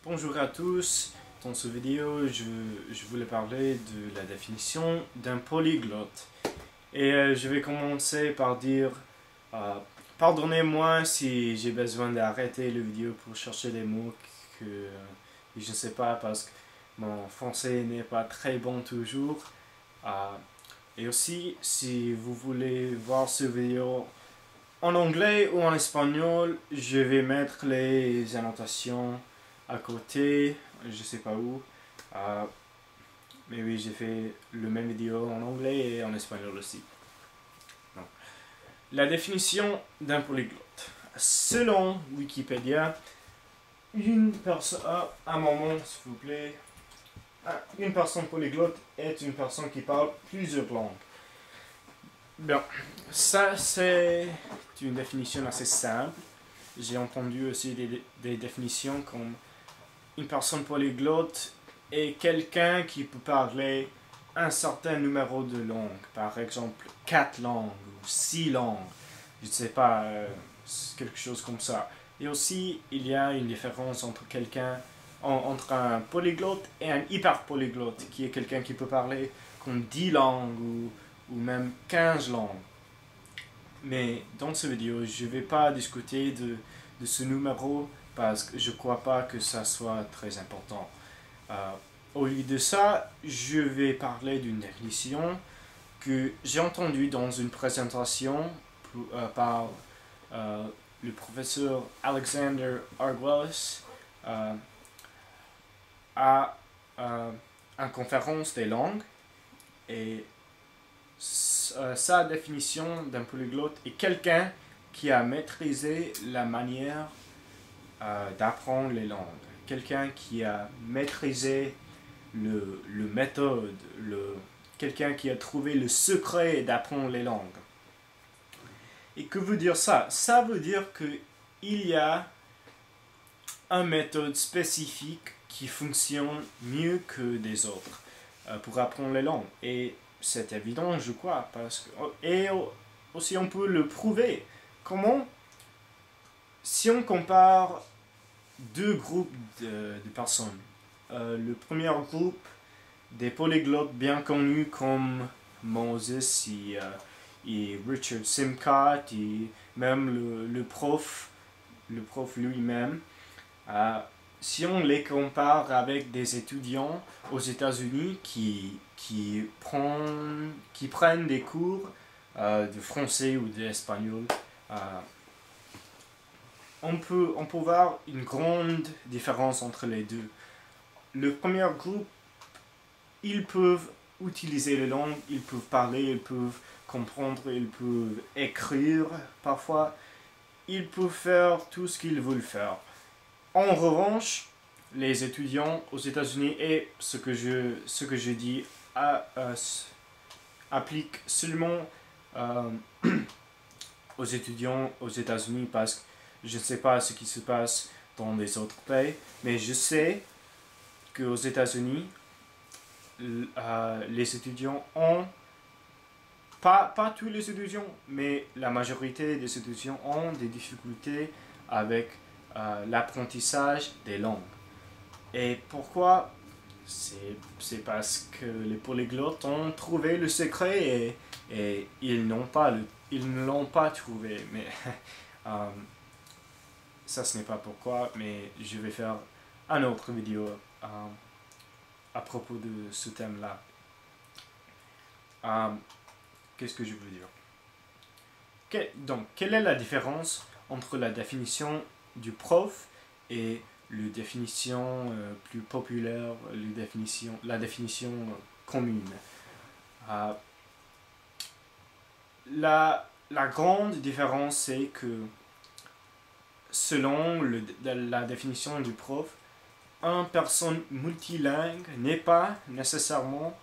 Bonjour à tous, dans cette vidéo je voulais parler de la définition d'un polyglotte. Je vais commencer par dire, euh, pardonnez-moi si j'ai besoin d'arrêter la vidéo pour chercher des mots que je ne sais pas parce que mon français n'est pas très bon toujours. Euh, et aussi, si vous voulez voir cette vidéo en anglais ou en espagnol, je vais mettre les annotations à côté, je sais pas où. Euh, mais oui, j'ai fait le même vidéo en anglais et en espagnol aussi. Donc, la définition d'un polyglotte. Selon Wikipédia, une personne... un moment, s'il vous plaît. Une personne polyglotte est une personne qui parle plusieurs langues. Bien, ça c'est une définition assez simple. J'ai entendu aussi des définitions comme une personne polyglotte est quelqu'un qui peut parler un certain numéro de langues, par exemple 4 langues ou 6 langues, je ne sais pas, quelque chose comme ça. Et aussi, il y a une différence entre entre un polyglotte et un hyperpolyglotte, qui est quelqu'un qui peut parler comme 10 langues ou même 15 langues. Mais dans cette vidéo, je ne vais pas discuter de ce numéro parce que je ne crois pas que ça soit très important. Au lieu de ça, je vais parler d'une définition que j'ai entendue dans une présentation par le professeur Alexander Arguelles à une conférence des langues. Et sa définition d'un polyglotte est quelqu'un qui a maîtrisé la manière d'apprendre les langues. Quelqu'un qui a maîtrisé le méthode, quelqu'un qui a trouvé le secret d'apprendre les langues. Et que veut dire ça? Ça veut dire qu'il y a une méthode spécifique qui fonctionne mieux que des autres pour apprendre les langues. Et c'est évident, je crois, et aussi on peut le prouver. Comment? Si on compare deux groupes de personnes. Le premier groupe des polyglottes bien connus comme Moses et Richard Simcott et même le prof lui-même. Si on les compare avec des étudiants aux États-Unis qui prennent des cours de français ou d'espagnol, on peut voir une grande différence entre les deux. Le premier groupe, ils peuvent utiliser les langues, ils peuvent parler, ils peuvent comprendre, ils peuvent écrire parfois, ils peuvent faire tout ce qu'ils veulent faire. En revanche, les étudiants aux États-Unis, et ce que je dis applique seulement aux étudiants aux États-Unis parce que je ne sais pas ce qui se passe dans les autres pays, mais je sais qu'aux États-Unis, les étudiants ont, pas tous les étudiants, mais la majorité des étudiants ont des difficultés avec l'apprentissage des langues. Et pourquoi? C'est parce que les polyglottes ont trouvé le secret et ils ne l'ont pas trouvé. Mais ça, ce n'est pas pourquoi, mais je vais faire une autre vidéo à propos de ce thème-là. Qu'est-ce que je veux dire? Donc, quelle est la différence entre la définition du prof et la définition plus populaire, la définition commune? La grande différence, c'est que selon la définition du prof, une personne multilingue n'est pas nécessairement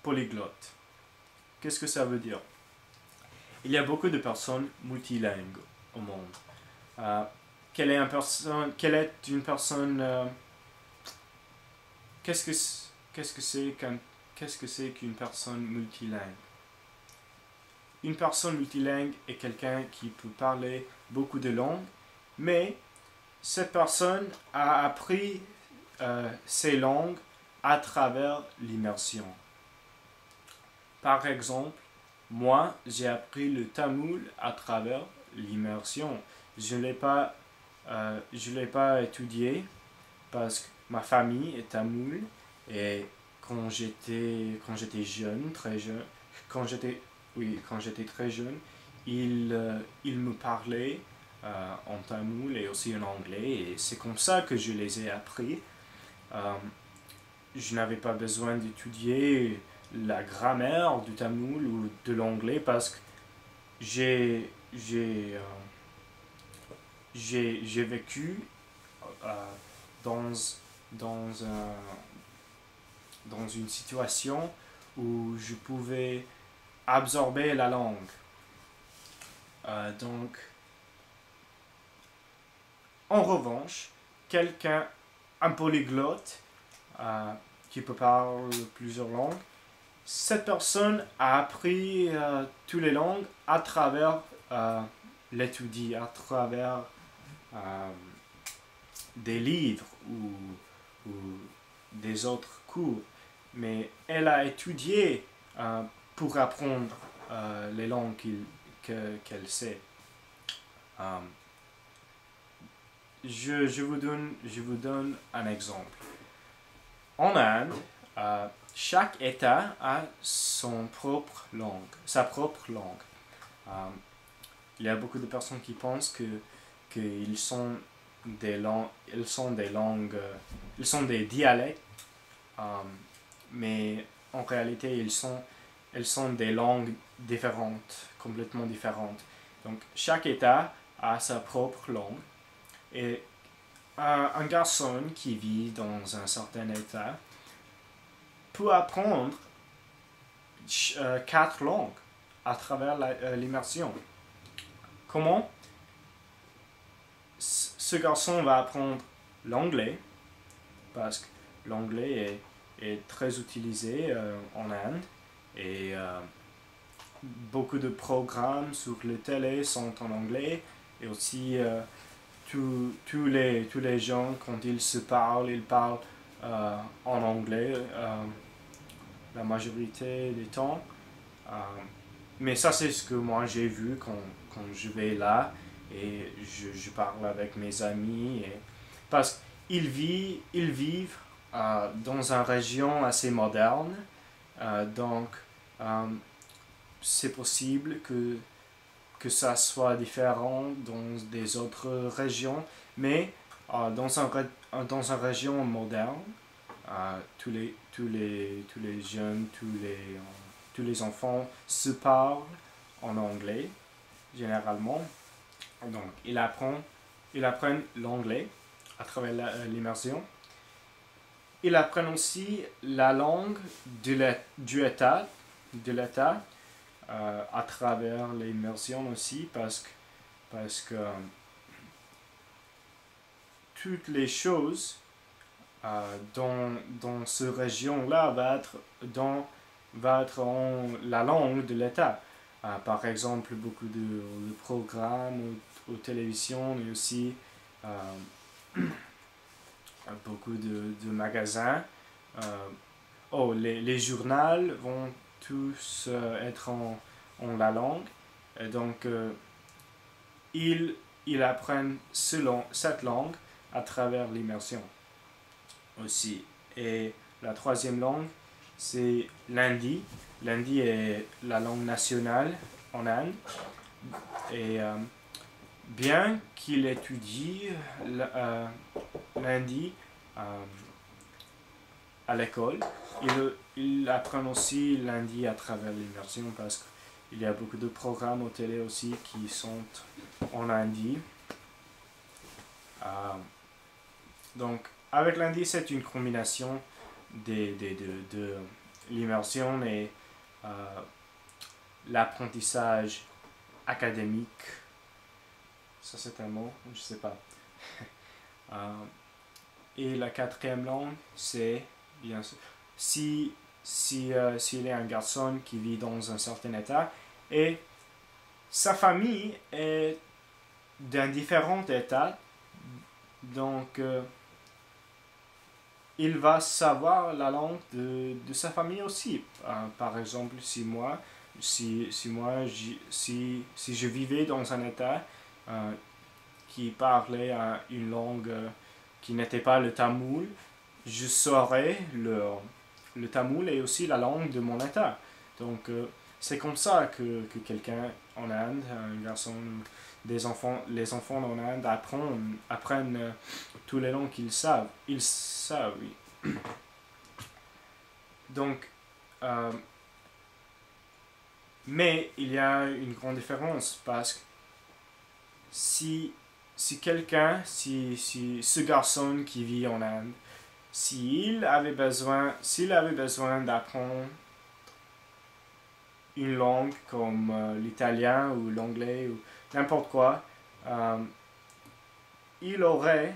polyglotte. Qu'est-ce que ça veut dire? Il y a beaucoup de personnes multilingues au monde. Quelle est une personne qu'est-ce que c'est qu'une personne multilingue? Une personne multilingue est quelqu'un qui peut parler beaucoup de langues, mais cette personne a appris ces langues à travers l'immersion. Par exemple, moi, j'ai appris le tamoul à travers l'immersion. Je ne l'ai pas étudié parce que ma famille est tamoule et quand j'étais jeune, très jeune, quand j'étais très jeune, il me parlait en tamoul et aussi en anglais et c'est comme ça que je les ai appris. Euh, je n'avais pas besoin d'étudier la grammaire du tamoul ou de l'anglais parce que j'ai j'ai euh, j'ai vécu euh, dans dans un, dans une situation où je pouvais absorber la langue. Donc, en revanche, un polyglotte qui peut parler plusieurs langues, cette personne a appris toutes les langues à travers l'étudie, à travers euh, des livres ou des autres cours. Mais elle a étudié pour apprendre les langues qu'elle sait. Euh, je vous donne un exemple. En Inde, chaque État a sa propre langue. Euh, il y a beaucoup de personnes qui pensent qu'ils sont ils sont des dialectes, mais en réalité elles sont des langues différentes, complètement différentes. Donc chaque État a sa propre langue et un garçon qui vit dans un certain État peut apprendre 4 langues à travers l'immersion. Comment? Ce garçon va apprendre l'anglais, parce que l'anglais est très utilisé en Inde, et beaucoup de programmes sur le télé sont en anglais, et aussi tous les gens, quand ils parlent en anglais la majorité des temps. Euh, mais ça, c'est ce que moi j'ai vu quand je vais là et je parle avec mes amis. Parce qu'ils vivent dans une région assez moderne, donc euh, c'est possible que ça soit différent dans des autres régions, mais dans une région moderne, tous les jeunes, tous les enfants se parlent en anglais, généralement. Donc, ils apprennent l'anglais à travers l'immersion. Ils apprennent aussi la langue du État, de l'État à travers l'immersion aussi, parce que toutes les choses dans cette région-là va être en la langue de l'État. Par exemple, beaucoup de programmes aux télévisions, mais aussi beaucoup de magasins. Les journaux vont tous être en la langue. Et donc, ils apprennent cette langue à travers l'immersion aussi. Et la troisième langue, c'est l'hindi. L'hindi est la langue nationale en Inde. Et bien qu'il étudie l'hindi à l'école, il apprend aussi l'hindi à travers l'immersion parce qu'il y a beaucoup de programmes au télé aussi qui sont en hindi. Donc, avec l'hindi, c'est une combination de l'immersion et l'apprentissage académique. Ça, c'est un mot, je sais pas. Et la quatrième langue, c'est bien sûr. S'il est un garçon qui vit dans un certain état et sa famille est d'un différent état Donc, il va savoir la langue de sa famille aussi. Par exemple, si je vivais dans un État qui parlait une langue qui n'était pas le tamoul, je saurais le tamoul est aussi la langue de mon État. Donc, c'est comme ça que quelqu'un en Inde, un garçon, les enfants en Inde apprennent tous les langues qu'ils savent. Ils savent, oui. Donc, mais il y a une grande différence parce que si ce garçon qui vit en Inde, s'il avait besoin d'apprendre une langue comme l'italien ou l'anglais ou n'importe quoi, il aurait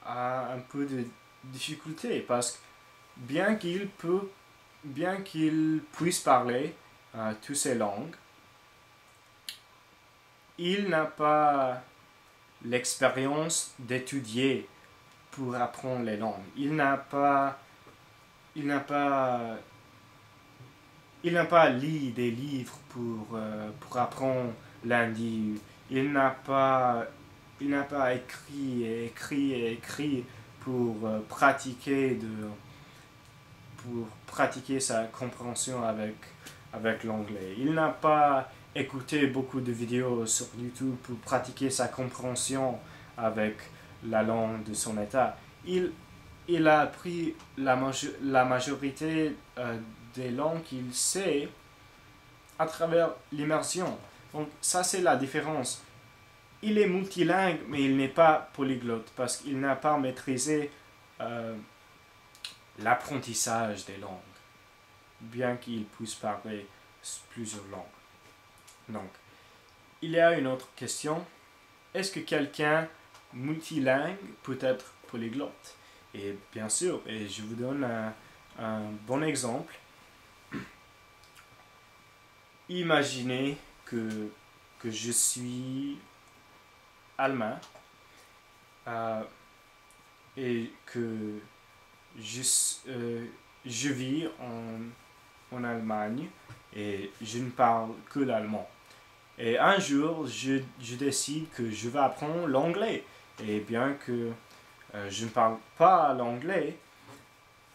un peu de difficulté parce que bien qu'il puisse parler toutes ces langues, il n'a pas l'expérience d'étudier pour apprendre les langues. Il n'a pas lu des livres pour apprendre l'hindi. Il n'a pas écrit pour pratiquer sa compréhension avec l'anglais. Il n'a pas écouté beaucoup de vidéos sur YouTube pour pratiquer sa compréhension avec la langue de son état. Il a appris la majorité des langues qu'il sait à travers l'immersion. Donc ça c'est la différence. Il est multilingue mais il n'est pas polyglotte parce qu'il n'a pas maîtrisé l'apprentissage des langues, bien qu'il puisse parler plusieurs langues. Donc, il y a une autre question. Est-ce que quelqu'un multilingue peut être polyglotte? Et bien sûr, et je vous donne un bon exemple. Imaginez que je suis allemand et que je vis en Allemagne et je ne parle que l'allemand. Et un jour, je décide que je vais apprendre l'anglais. Et bien que je ne parle pas l'anglais,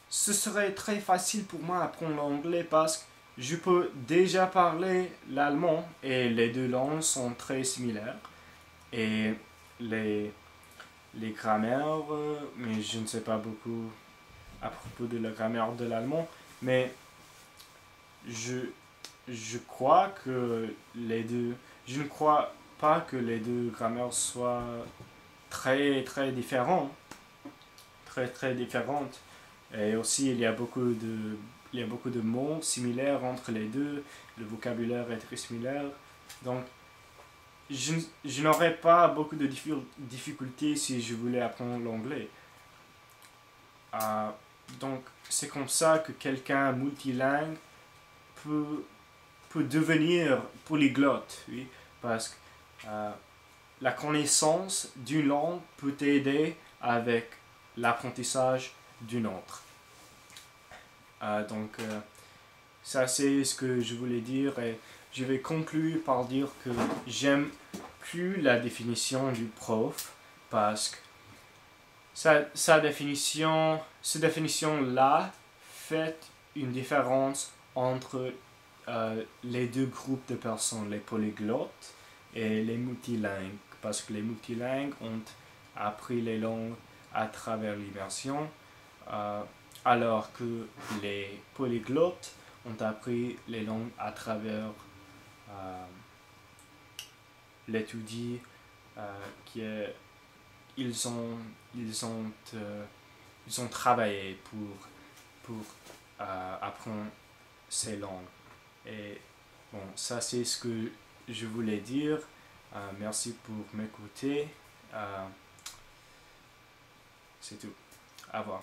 ce serait très facile pour moi d'apprendre l'anglais parce que je peux déjà parler l'allemand et les deux langues sont très similaires. Et les grammaires, mais je ne sais pas beaucoup à propos de la grammaire de l'allemand, mais je crois que je ne crois pas que les deux grammaires soient très très différentes. Et aussi il y a beaucoup de mots similaires entre les deux, le vocabulaire est très similaire. Donc je n'aurais pas beaucoup de difficultés si je voulais apprendre l'anglais. Donc c'est comme ça que quelqu'un multilingue peut devenir polyglotte, oui, parce que la connaissance d'une langue peut aider avec l'apprentissage d'une autre. Donc ça c'est ce que je voulais dire et je vais conclure par dire que j'aime plus la définition du prof parce que cette définition-là fait une différence entre les deux groupes de personnes, les polyglottes et les multilingues, parce que les multilingues ont appris les langues à travers l'immersion, alors que les polyglottes ont appris les langues à travers l'étude ils ont travaillé pour apprendre ces langues. Et bon, ça c'est ce que je voulais dire. Merci pour m'écouter. C'est tout. Au revoir.